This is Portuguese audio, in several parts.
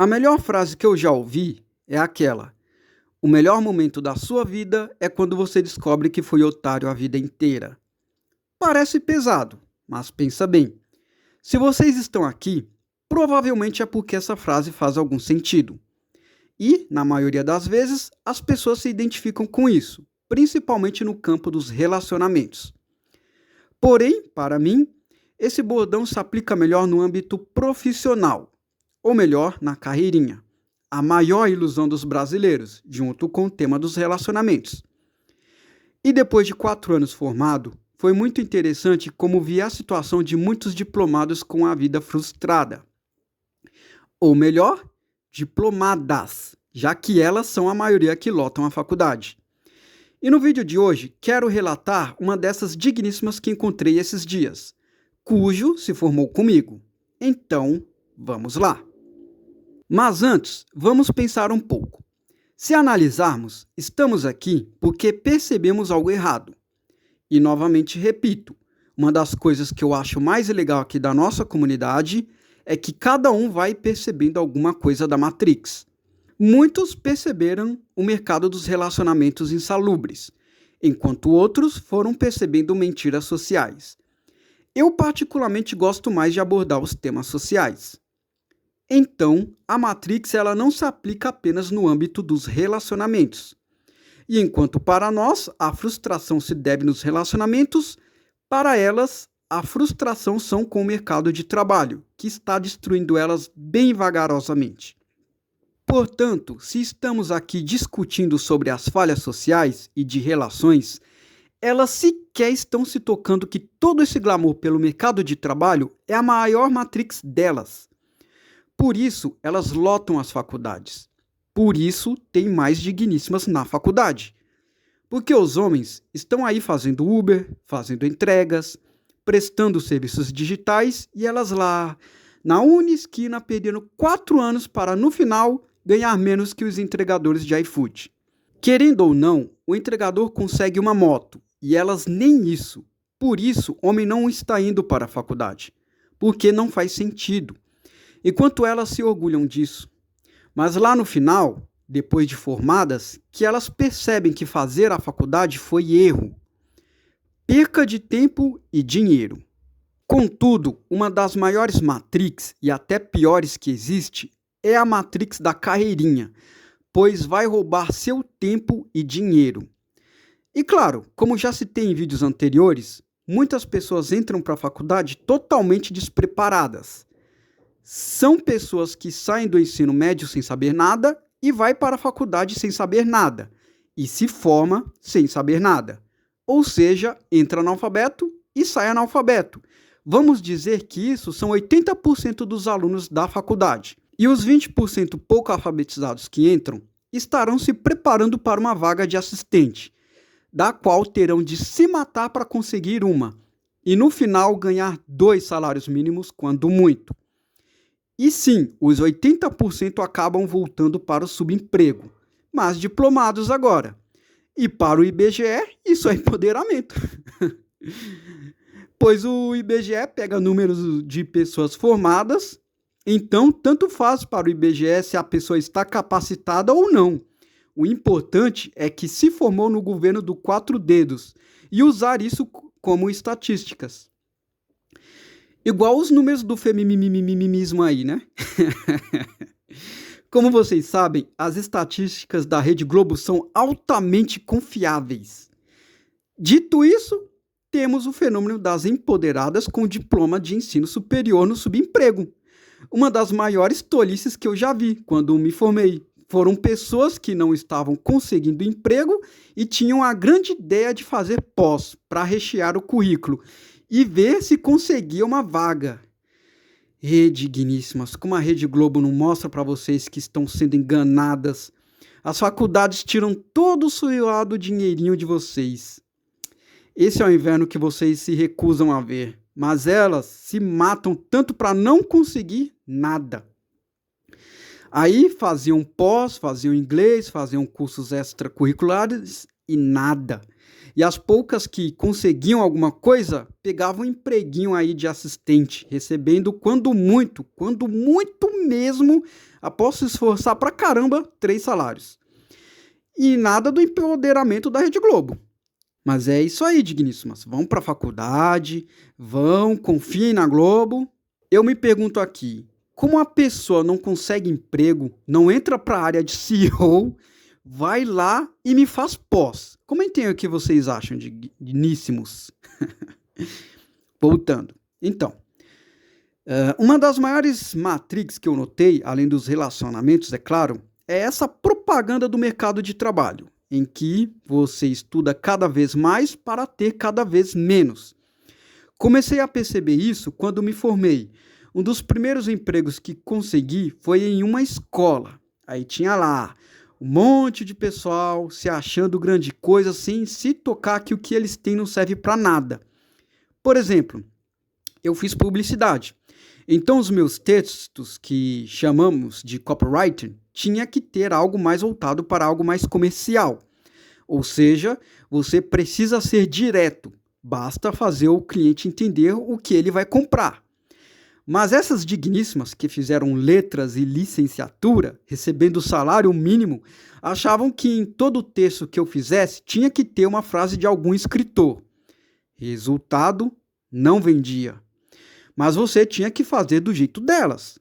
A melhor frase que eu já ouvi é aquela: o melhor momento da sua vida é quando você descobre que foi otário a vida inteira. Parece pesado, mas pensa bem. Se vocês estão aqui, provavelmente é porque essa frase faz algum sentido. E, na maioria das vezes, as pessoas se identificam com isso, principalmente no campo dos relacionamentos. Porém, para mim, esse bordão se aplica melhor no âmbito profissional, ou melhor, na carreirinha. A maior ilusão dos brasileiros, junto com o tema dos relacionamentos. E depois de 4 anos formado, foi muito interessante como vi a situação de muitos diplomados com a vida frustrada. Ou melhor, diplomadas, já que elas são a maioria que lotam a faculdade. E no vídeo de hoje, quero relatar uma dessas digníssimas que encontrei esses dias, cujo se formou comigo. Então, vamos lá. Mas antes, vamos pensar um pouco. Se analisarmos, estamos aqui porque percebemos algo errado. E novamente repito, uma das coisas que eu acho mais legal aqui da nossa comunidade é que cada um vai percebendo alguma coisa da Matrix. Muitos perceberam o mercado dos relacionamentos insalubres, enquanto outros foram percebendo mentiras sociais. Eu particularmente gosto mais de abordar os temas sociais. Então, a Matrix ela não se aplica apenas no âmbito dos relacionamentos. E enquanto para nós a frustração se deve nos relacionamentos, para elas a frustração são com o mercado de trabalho, que está destruindo elas bem vagarosamente. Portanto, se estamos aqui discutindo sobre as falhas sociais e de relações, elas sequer estão se tocando que todo esse glamour pelo mercado de trabalho é a maior Matrix delas. Por isso, elas lotam as faculdades. Por isso, tem mais digníssimas na faculdade. Porque os homens estão aí fazendo Uber, fazendo entregas, prestando serviços digitais e elas lá, na Unisquina, perdendo 4 anos para, no final, ganhar menos que os entregadores de iFood. Querendo ou não, o entregador consegue uma moto e elas nem isso. Por isso, homem não está indo para a faculdade. Porque não faz sentido. Enquanto elas se orgulham disso. Mas lá no final, depois de formadas, que elas percebem que fazer a faculdade foi erro. Perca de tempo e dinheiro. Contudo, uma das maiores Matrix e até piores que existe é a Matrix da carreirinha, pois vai roubar seu tempo e dinheiro. E claro, como já citei em vídeos anteriores, muitas pessoas entram para a faculdade totalmente despreparadas. São pessoas que saem do ensino médio sem saber nada e vai para a faculdade sem saber nada. E se forma sem saber nada. Ou seja, entra analfabeto e sai analfabeto. Vamos dizer que isso são 80% dos alunos da faculdade. E os 20% pouco alfabetizados que entram estarão se preparando para uma vaga de assistente, da qual terão de se matar para conseguir uma. E no final ganhar 2 salários mínimos, quando muito. E sim, os 80% acabam voltando para o subemprego, mas diplomados agora. E para o IBGE, isso é empoderamento. Pois o IBGE pega números de pessoas formadas, então tanto faz para o IBGE se a pessoa está capacitada ou não. O importante é que se formou no governo do 4 dedos e usar isso como estatísticas. Igual os números do feminismo aí, né? Como vocês sabem, as estatísticas da Rede Globo são altamente confiáveis. Dito isso, temos o fenômeno das empoderadas com diploma de ensino superior no subemprego. Uma das maiores tolices que eu já vi quando me formei. Foram pessoas que não estavam conseguindo emprego e tinham a grande ideia de fazer pós para rechear o currículo e ver se conseguia uma vaga. Digníssimas, como a Rede Globo não mostra para vocês que estão sendo enganadas. As faculdades tiram todo o suado dinheirinho de vocês. Esse é o inverno que vocês se recusam a ver, mas elas se matam tanto para não conseguir nada. Aí faziam pós, faziam inglês, faziam cursos extracurriculares e nada. E as poucas que conseguiam alguma coisa, pegavam um empreguinho aí de assistente, recebendo quando muito mesmo, após se esforçar pra caramba, 3 salários. E nada do empoderamento da Rede Globo. Mas é isso aí, digníssimas. Vão pra faculdade, confiem na Globo. Eu me pergunto aqui, como a pessoa não consegue emprego, não entra pra área de CEO, vai lá e me faz pós. Comentem o que vocês acham, digníssimos. Voltando. Então, uma das maiores matrix que eu notei, além dos relacionamentos, é claro, é essa propaganda do mercado de trabalho, em que você estuda cada vez mais para ter cada vez menos. Comecei a perceber isso quando me formei. Um dos primeiros empregos que consegui foi em uma escola. Aí tinha lá um monte de pessoal se achando grande coisa sem se tocar que o que eles têm não serve para nada. Por exemplo, eu fiz publicidade. Então os meus textos, que chamamos de copywriting, tinha que ter algo mais voltado para algo mais comercial. Ou seja, você precisa ser direto. Basta fazer o cliente entender o que ele vai comprar. Mas essas digníssimas que fizeram letras e licenciatura, recebendo salário mínimo, achavam que em todo texto que eu fizesse tinha que ter uma frase de algum escritor. Resultado, não vendia. Mas você tinha que fazer do jeito delas.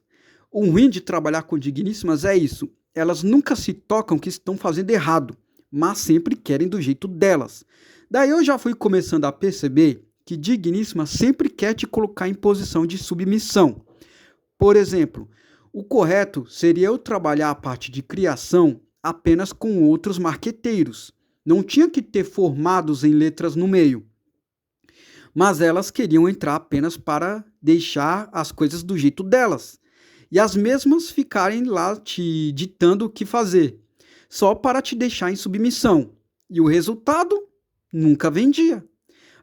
O ruim de trabalhar com digníssimas é isso. Elas nunca se tocam que estão fazendo errado, mas sempre querem do jeito delas. Daí eu já fui começando a perceber que digníssima sempre quer te colocar em posição de submissão. Por exemplo, o correto seria eu trabalhar a parte de criação apenas com outros marqueteiros. Não tinha que ter formados em letras no meio. Mas elas queriam entrar apenas para deixar as coisas do jeito delas. E as mesmas ficarem lá te ditando o que fazer, só para te deixar em submissão. E o resultado? Nunca vendia.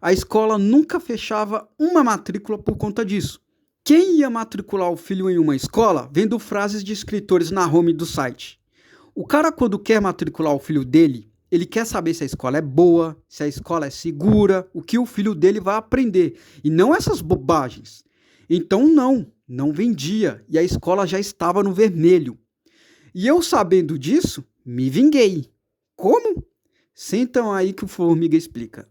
A escola nunca fechava uma matrícula por conta disso. Quem ia matricular o filho em uma escola vendo frases de escritores na home do site? O cara, quando quer matricular o filho dele, ele quer saber se a escola é boa, se a escola é segura, o que o filho dele vai aprender, e não essas bobagens. Então não vendia, e a escola já estava no vermelho. E eu, sabendo disso, me vinguei. Como? Sentam aí que o Formiga explica.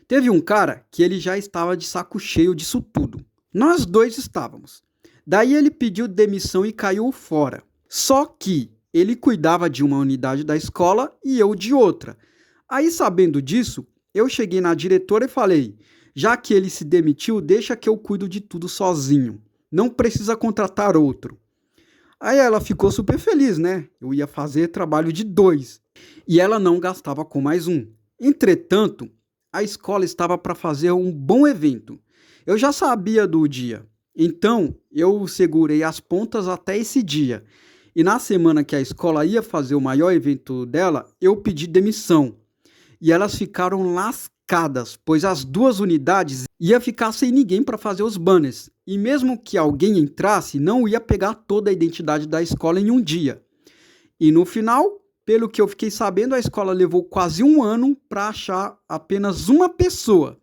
Teve um cara que ele já estava de saco cheio disso tudo. Nós dois estávamos. Daí ele pediu demissão e caiu fora. Só que ele cuidava de uma unidade da escola e eu de outra. Aí, sabendo disso, eu cheguei na diretora e falei: já que ele se demitiu, deixa que eu cuido de tudo sozinho. Não precisa contratar outro. Aí ela ficou super feliz, né? Eu ia fazer trabalho de 2. E ela não gastava com mais um. Entretanto, a escola estava para fazer um bom evento. Eu já sabia do dia. Então, eu segurei as pontas até esse dia. E na semana que a escola ia fazer o maior evento dela, eu pedi demissão. E elas ficaram lascadas, pois as 2 unidades iam ficar sem ninguém para fazer os banners. E mesmo que alguém entrasse, não ia pegar toda a identidade da escola em um dia. E no final, pelo que eu fiquei sabendo, a escola levou quase 1 ano para achar apenas uma pessoa.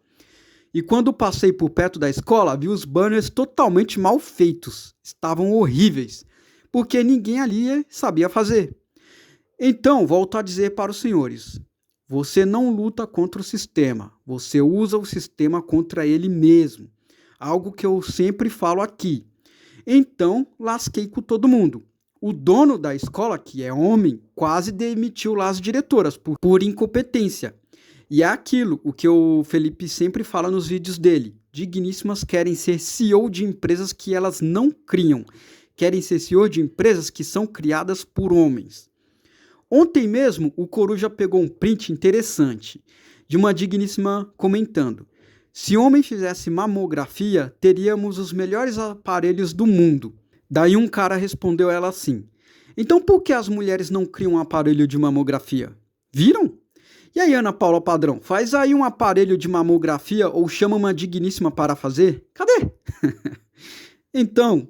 E quando passei por perto da escola, vi os banners totalmente mal feitos. Estavam horríveis, porque ninguém ali sabia fazer. Então, volto a dizer para os senhores: você não luta contra o sistema, você usa o sistema contra ele mesmo. Algo que eu sempre falo aqui. Então, lasquei com todo mundo. O dono da escola, que é homem, quase demitiu lá as diretoras por incompetência. E é aquilo, o que o Felipe sempre fala nos vídeos dele. Digníssimas querem ser CEO de empresas que elas não criam. Querem ser CEO de empresas que são criadas por homens. Ontem mesmo, o Coruja pegou um print interessante de uma digníssima comentando: se homem fizesse mamografia, teríamos os melhores aparelhos do mundo. Daí um cara respondeu ela assim: então por que as mulheres não criam um aparelho de mamografia? Viram? E aí, Ana Paula Padrão, faz aí um aparelho de mamografia ou chama uma digníssima para fazer? Cadê? Então,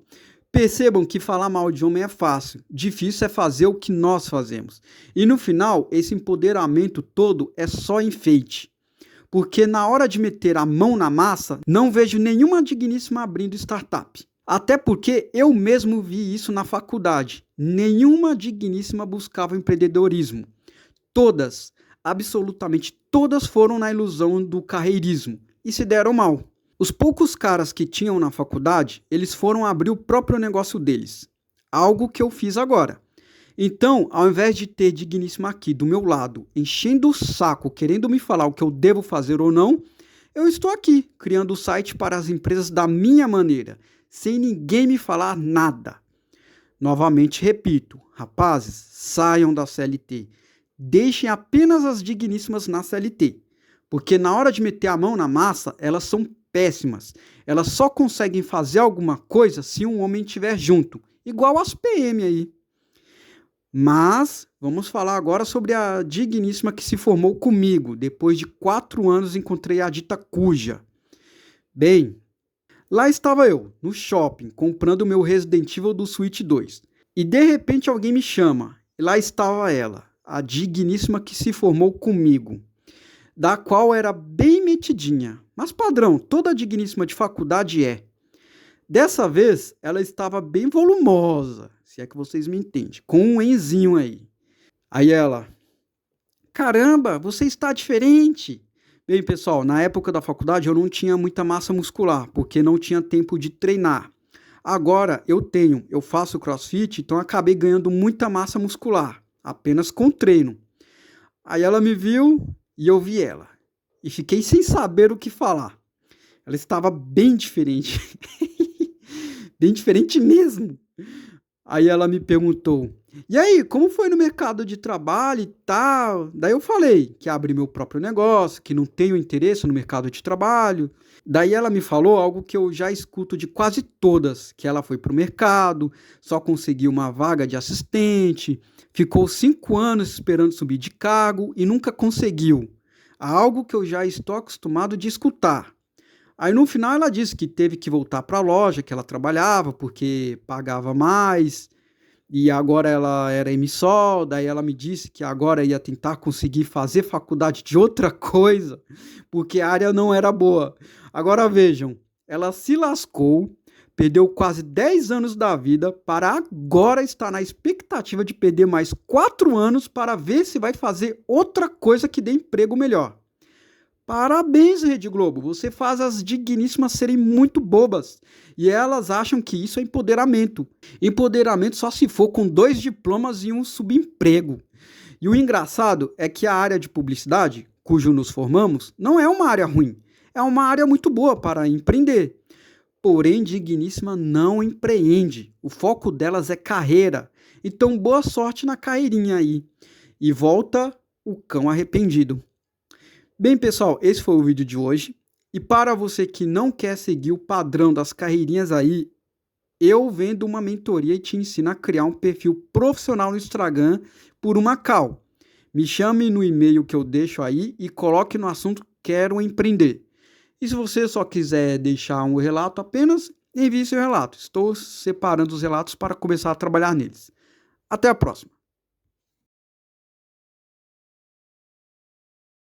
Percebam que falar mal de homem é fácil, difícil é fazer o que nós fazemos. E no final, esse empoderamento todo é só enfeite. Porque na hora de meter a mão na massa, não vejo nenhuma digníssima abrindo startup. Até porque eu mesmo vi isso na faculdade. Nenhuma digníssima buscava empreendedorismo. Todas, absolutamente todas foram na ilusão do carreirismo e se deram mal. Os poucos caras que tinham na faculdade, eles foram abrir o próprio negócio deles. Algo que eu fiz agora. Então, ao invés de ter digníssima aqui do meu lado, enchendo o saco, querendo me falar o que eu devo fazer ou não, eu estou aqui, criando o site para as empresas da minha maneira, sem ninguém me falar nada. Novamente repito, rapazes, saiam da CLT. Deixem apenas as digníssimas na CLT. Porque na hora de meter a mão na massa, elas são péssimas. Elas só conseguem fazer alguma coisa se um homem estiver junto. Igual as PM aí. Mas vamos falar agora sobre a digníssima que se formou comigo. Depois de 4 anos encontrei a dita cuja. Bem, lá estava eu, no shopping, comprando o meu Resident Evil do Switch 2. E de repente alguém me chama. E lá estava ela, a digníssima que se formou comigo. Da qual era bem metidinha. Mas padrão, toda digníssima de faculdade é. Dessa vez, ela estava bem volumosa, se é que vocês me entendem, com um enzinho aí. Aí ela, caramba, você está diferente. Bem, pessoal, na época da faculdade eu não tinha muita massa muscular, porque não tinha tempo de treinar. Agora eu faço crossfit, então acabei ganhando muita massa muscular, apenas com treino. Aí ela me viu e eu vi ela, e fiquei sem saber o que falar. Ela estava bem diferente. Bem diferente mesmo. Aí ela me perguntou, e aí, como foi no mercado de trabalho e tal? Daí eu falei que abri meu próprio negócio, que não tenho interesse no mercado de trabalho. Daí ela me falou algo que eu já escuto de quase todas, que ela foi pro mercado, só conseguiu uma vaga de assistente, ficou 5 anos esperando subir de cargo e nunca conseguiu. Algo que eu já estou acostumado de escutar. Aí no final ela disse que teve que voltar para a loja que ela trabalhava porque pagava mais e agora ela era emissora. Daí ela me disse que agora ia tentar conseguir fazer faculdade de outra coisa porque a área não era boa. Agora vejam, ela se lascou, perdeu quase 10 anos da vida para agora estar na expectativa de perder mais 4 anos para ver se vai fazer outra coisa que dê emprego melhor. Parabéns, Rede Globo, você faz as digníssimas serem muito bobas e elas acham que isso é empoderamento. Empoderamento só se for com 2 diplomas e um subemprego. E o engraçado é que a área de publicidade, cujo nos formamos, não é uma área ruim, é uma área muito boa para empreender. Porém, digníssima não empreende, o foco delas é carreira. Então, boa sorte na carreirinha aí. E volta o cão arrependido. Bem, pessoal, esse foi o vídeo de hoje. E para você que não quer seguir o padrão das carreirinhas aí, eu vendo uma mentoria e te ensino a criar um perfil profissional no Instagram por uma call. Me chame no e-mail que eu deixo aí e coloque no assunto quero empreender. E se você só quiser deixar um relato apenas, envie seu relato. Estou separando os relatos para começar a trabalhar neles. Até a próxima.